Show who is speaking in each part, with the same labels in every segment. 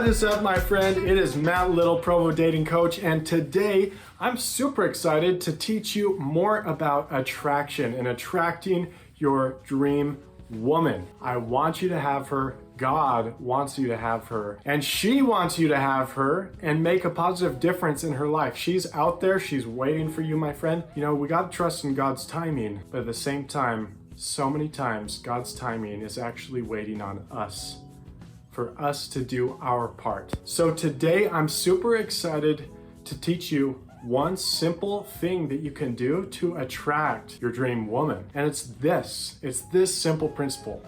Speaker 1: What is up, my friend? It is Matt Little, Provo Dating Coach, and today I'm super excited to teach you more about attraction and attracting your dream woman. I want you to have her. God wants you to have her, and she wants you to have her and make a positive difference in her life. She's out there, she's waiting for you, my friend. You know, we gotta trust in God's timing, but at the same time, so many times God's timing is actually waiting on us, for us to do our part. So today I'm super excited to teach you one simple thing that you can do to attract your dream woman. And it's this simple principle.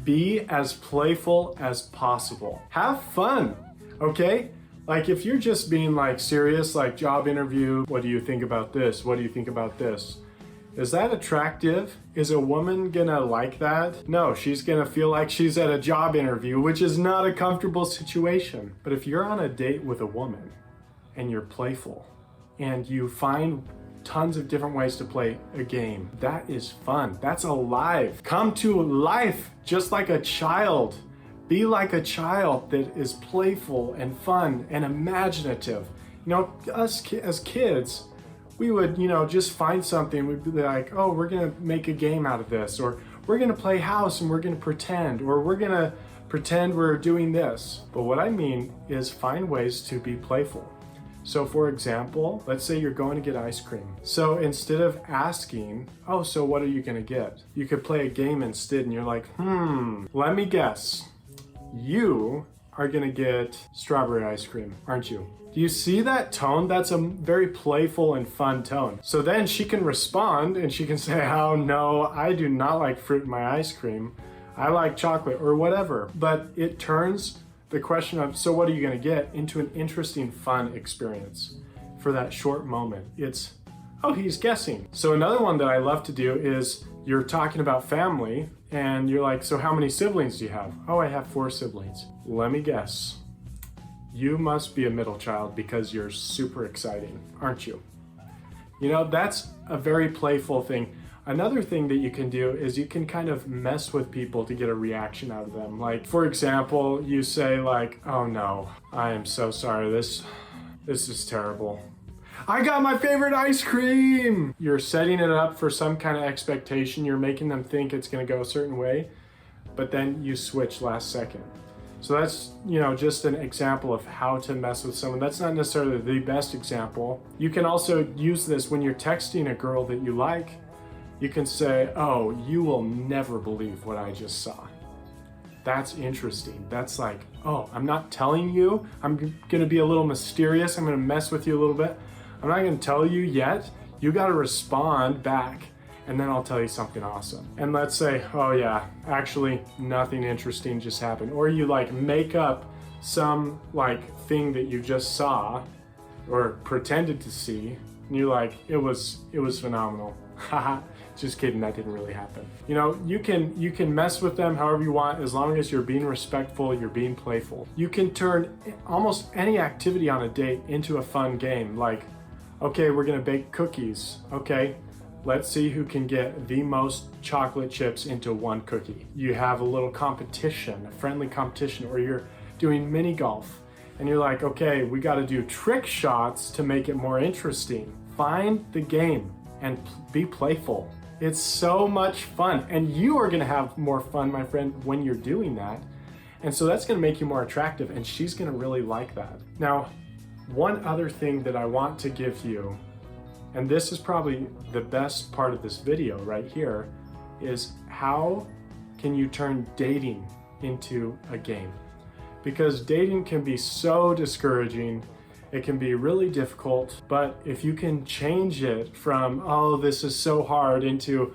Speaker 1: Be as playful as possible. Have fun, okay? Like if you're just being like serious, like job interview, what do you think about this? What do you think about this? Is that attractive? Is a woman gonna like that? No, she's gonna feel like she's at a job interview, which is not a comfortable situation. But if you're on a date with a woman and you're playful and you find tons of different ways to play a game, that is fun. That's alive. Come to life just like a child. Be like a child that is playful and fun and imaginative. You know, us as kids, we would, just find something. We'd be like, oh, we're gonna make a game out of this, or we're gonna play house and we're gonna pretend, or we're gonna pretend we're doing this. But what I mean is find ways to be playful. So for example, let's say you're going to get ice cream. So instead of asking, oh, so what are you gonna get? You could play a game instead and you're like, let me guess. You are gonna get strawberry ice cream, aren't you? Do you see that tone? That's a very playful and fun tone. So then she can respond and she can say, oh no, I do not like fruit in my ice cream. I like chocolate or whatever. But it turns the question of, so what are you gonna get, into an interesting, fun experience for that short moment. It's, oh, he's guessing. So another one that I love to do is you're talking about family and you're like, so how many siblings do you have? Oh, I have 4 siblings. Let me guess. You must be a middle child because you're super exciting, aren't you? You know, that's a very playful thing. Another thing that you can do is you can kind of mess with people to get a reaction out of them. Like, for example, you say like, oh no, I am so sorry, this is terrible. I got my favorite ice cream! You're setting it up for some kind of expectation. You're making them think it's gonna go a certain way, but then you switch last second. So that's, just an example of how to mess with someone. That's not necessarily the best example. You can also use this when you're texting a girl that you like. You can say, oh, you will never believe what I just saw. That's interesting. That's like, oh, I'm not telling you. I'm gonna be a little mysterious. I'm gonna mess with you a little bit. I'm not gonna tell you yet. You gotta respond back, and then I'll tell you something awesome. And let's say, oh yeah, actually nothing interesting just happened. Or you like make up some like thing that you just saw or pretended to see, and you're like, it was phenomenal. Haha, just kidding, that didn't really happen. You can mess with them however you want, as long as you're being respectful, you're being playful. You can turn almost any activity on a date into a fun game. Like, okay, we're gonna bake cookies. Okay, let's see who can get the most chocolate chips into one cookie. You have a little competition, a friendly competition, or you're doing mini golf and you're like, okay, we gotta do trick shots to make it more interesting. Find the game and be playful. It's so much fun, and you are gonna have more fun, my friend, when you're doing that. And so that's gonna make you more attractive, and she's gonna really like that. Now, one other thing that I want to give you, and this is probably the best part of this video right here, is how can you turn dating into a game? Because dating can be so discouraging, it can be really difficult, but if you can change it from, oh, this is so hard, into,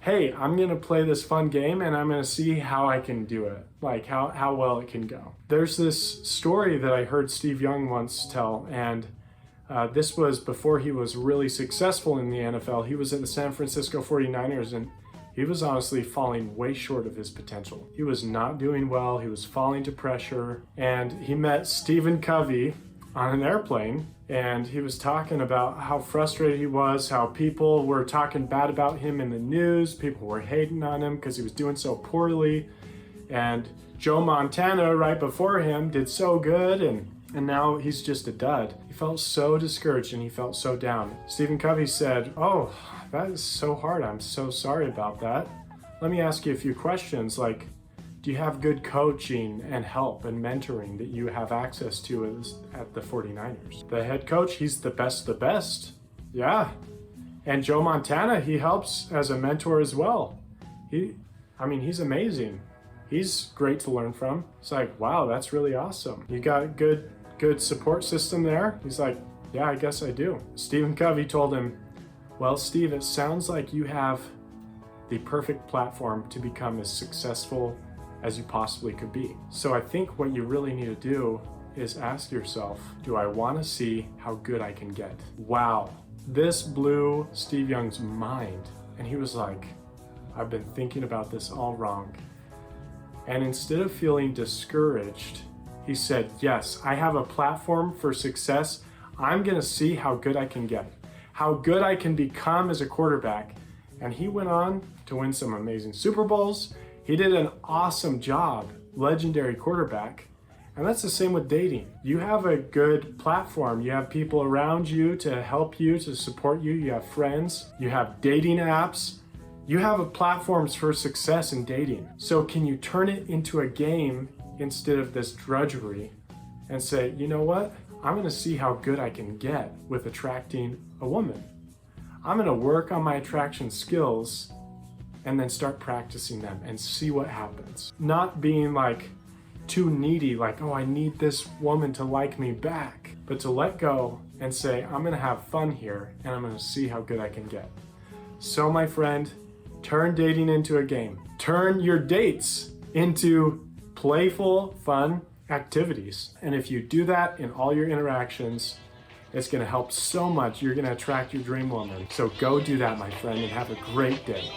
Speaker 1: hey, I'm gonna play this fun game and I'm gonna see how I can do it, like how well it can go. There's this story that I heard Steve Young once tell, and this was before he was really successful in the NFL. He was at the San Francisco 49ers, and he was honestly falling way short of his potential. He was not doing well, he was falling to pressure, and he met Stephen Covey on an airplane, and he was talking about how frustrated he was, how people were talking bad about him in the news, people were hating on him because he was doing so poorly, And Joe Montana right before him did so good, and now he's just a dud. He felt so discouraged and he felt so down. Stephen Covey said, "Oh, that is so hard. I'm so sorry about that. Let me ask you a few questions, like, do you have good coaching and help and mentoring that you have access to at the 49ers? The head coach, he's the best of the best. Yeah. And Joe Montana, he helps as a mentor as well. He's amazing. He's great to learn from." It's like, wow, that's really awesome. You got a good support system there? He's like, yeah, I guess I do. Stephen Covey told him, "Well, Steve, it sounds like you have the perfect platform to become as successful as you possibly could be. So I think what you really need to do is ask yourself, do I want to see how good I can get?" Wow, this blew Steve Young's mind. And he was like, I've been thinking about this all wrong. And instead of feeling discouraged, he said, yes, I have a platform for success. I'm going to see how good I can get, how good I can become as a quarterback. And he went on to win some amazing Super Bowls. He did an awesome job, legendary quarterback. And that's the same with dating. You have a good platform. You have people around you to help you, to support you. You have friends. You have dating apps. You have a platforms for success in dating. So can you turn it into a game instead of this drudgery and say, you know what? I'm going to see how good I can get with attracting a woman. I'm going to work on my attraction skills and then start practicing them and see what happens. Not being like too needy, like, oh, I need this woman to like me back, but to let go and say, I'm going to have fun here and I'm going to see how good I can get. So my friend, turn dating into a game. Turn your dates into playful, fun activities. And if you do that in all your interactions, it's going to help so much. You're going to attract your dream woman. So go do that, my friend, and have a great day.